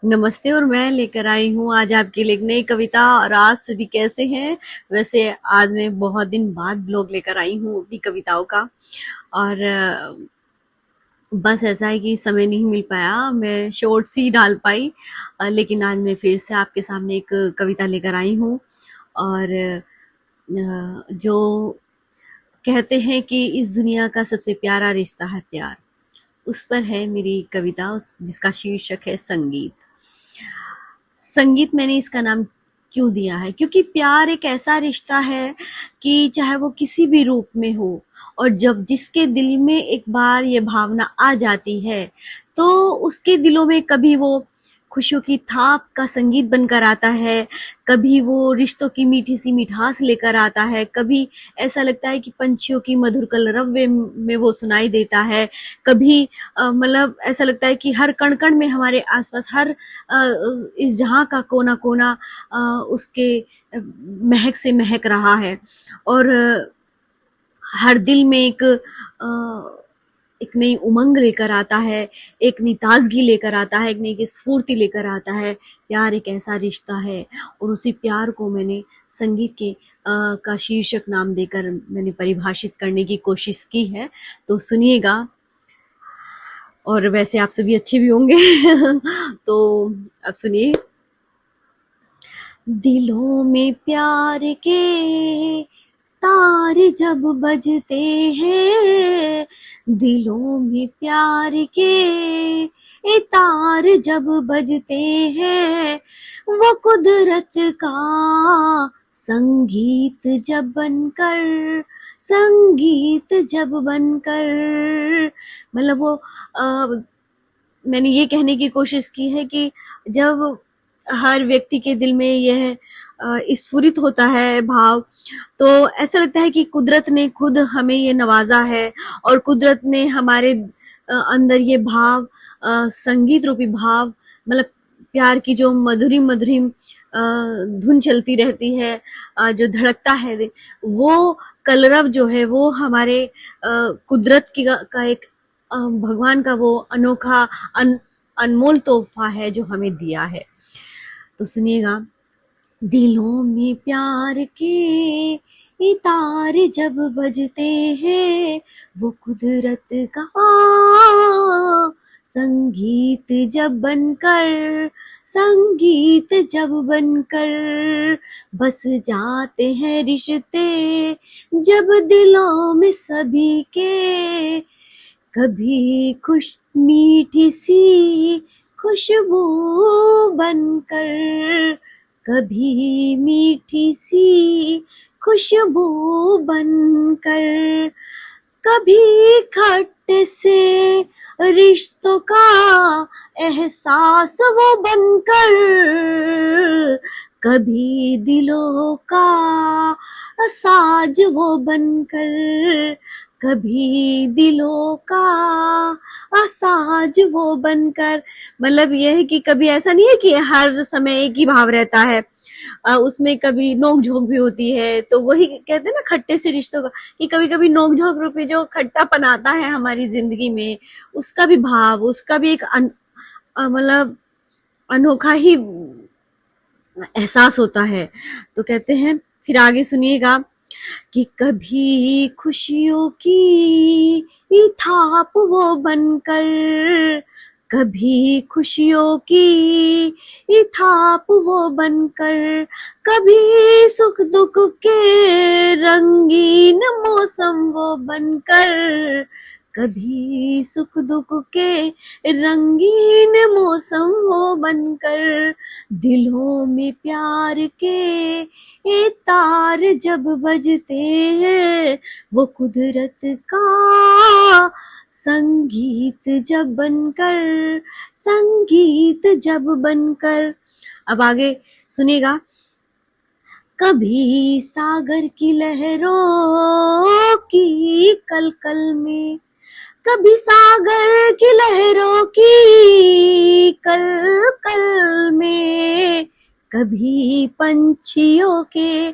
नमस्ते। और मैं लेकर आई हूँ आज आपके लिए एक नई कविता। और आप सभी कैसे हैं? वैसे आज मैं बहुत दिन बाद ब्लॉग लेकर आई हूँ अपनी कविताओं का। और बस ऐसा है कि समय नहीं मिल पाया, मैं शॉर्ट्स ही डाल पाई। लेकिन आज मैं फिर से आपके सामने एक कविता लेकर आई हूँ। और जो कहते हैं कि इस दुनिया का सबसे प्यारा रिश्ता है प्यार, उस पर है मेरी कविता, जिसका शीर्षक है संगीत। संगीत मैंने इसका नाम क्यों दिया है? क्योंकि प्यार एक ऐसा रिश्ता है कि चाहे वो किसी भी रूप में हो, और जब जिसके दिल में एक बार ये भावना आ जाती है, तो उसके दिलों में कभी वो खुशियों की थाप का संगीत बनकर आता है, कभी वो रिश्तों की मीठी सी मिठास लेकर आता है, कभी ऐसा लगता है कि पंछियों की मधुर कलरव में वो सुनाई देता है, कभी मतलब ऐसा लगता है कि हर कण-कण में हमारे आस-पास, हर इस जहाँ का कोना-कोना उसके महक से महक रहा है। और हर दिल में एक नई उमंग लेकर आता है, एक नई ताजगी लेकर आता है, एक नई स्फूर्ति लेकर आता है। प्यार एक ऐसा रिश्ता है, और उसी प्यार को मैंने संगीत के का शीर्षक नाम देकर मैंने परिभाषित करने की कोशिश की है। तो सुनिएगा, और वैसे आप सभी अच्छे भी होंगे। तो अब सुनिए। दिलों में प्यार के तार जब बजते हैं, दिलों में प्यार के तार जब बजते हैं, वो कुदरत का संगीत जब बनकर, संगीत जब बनकर, मतलब वो मैंने ये कहने की कोशिश की है कि जब हर व्यक्ति के दिल में यह स्फुरित होता है भाव, तो ऐसा लगता है कि कुदरत ने खुद हमें ये नवाजा है, और कुदरत ने हमारे अंदर ये भाव, संगीत रूपी भाव, मतलब प्यार की जो मधुरिम मधुरिम धुन चलती रहती है, जो धड़कता है, वो कलरव जो है वो हमारे कुदरत का एक भगवान का वो अनोखा अनमोल तोहफा है जो हमें दिया है। तो सुनिएगा। दिलों में प्यार के तार जब बजते हैं, वो कुदरत का संगीत जब बनकर, संगीत जब बनकर बस जाते हैं रिश्ते, जब दिलों में सभी के, कभी खुश मीठी सी खुशबू बनकर, कभी मीठी सी खुशबू बनकर, कभी खट्टे से रिश्तों का एहसास वो बनकर, कभी दिलों का साज वो बनकर, कभी दिलों का साज वो बनकर। मतलब यह है कि कभी ऐसा नहीं है कि हर समय एक ही भाव रहता है, उसमें कभी नोक झोंक भी होती है। तो वही कहते हैं ना खट्टे से रिश्तों का, कि कभी कभी नोक झोंक रूपी जो खट्टापन आता है हमारी जिंदगी में, उसका भी भाव, उसका भी एक मतलब अनोखा ही एहसास होता है। तो कहते हैं, फिर आगे सुनिएगा कि कभी खुशियों की थाप वो बनकर, कभी खुशियों की थाप वो बनकर, कभी सुख दुख के रंगीन मौसम वो बनकर, कभी सुख दुख के रंगीन मौसम वो बनकर, दिलों में प्यार के ये तार जब बजते हैं, वो कुदरत का संगीत जब बनकर, संगीत जब बनकर। अब आगे सुनिएगा। कभी सागर की लहरों की कलकल में, कभी सागर की लहरों की कलकल में, कभी पंछियों के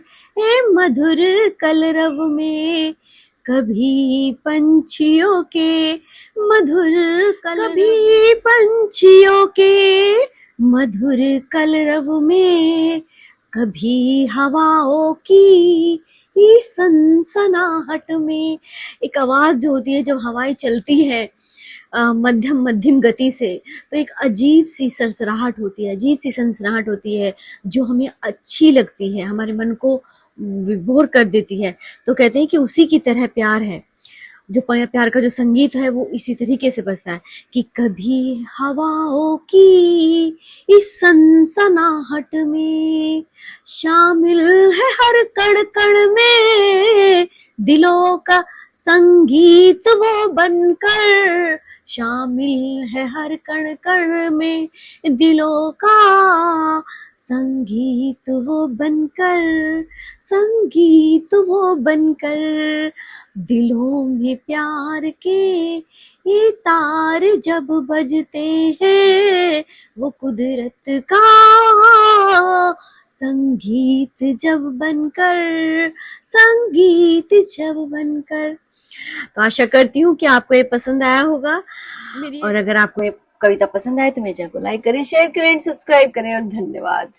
मधुर कलरव में, कभी पंछियों के मधुर कलरव, कभी पंछियों के मधुर कलरव में, कभी हवाओं की सनसनाहट में। एक आवाज जो होती है जब हवाएं चलती है मध्यम मध्यम गति से, तो एक अजीब सी सरसराहट होती है, अजीब सी सनसनाहट होती है जो हमें अच्छी लगती है, हमारे मन को विभोर कर देती है। तो कहते हैं कि उसी की तरह प्यार है, जो प्यार का जो संगीत है वो इसी तरीके से बजता है कि कभी हवाओं की इस सनसनाहट में, शामिल है हर कण कण में दिलों का संगीत वो बनकर, शामिल है हर कण कण में दिलों का संगीत वो बनकर, संगीत वो बनकर। दिलों में प्यार के ये तार जब बजते हैं, वो कुदरत का संगीत जब बनकर, संगीत जब बनकर। तो आशा करती हूँ कि आपको ये पसंद आया होगा। और अगर आपको ये कविता पसंद आए तो मेरे चैनल को लाइक करें, शेयर करें, सब्सक्राइब करें और धन्यवाद।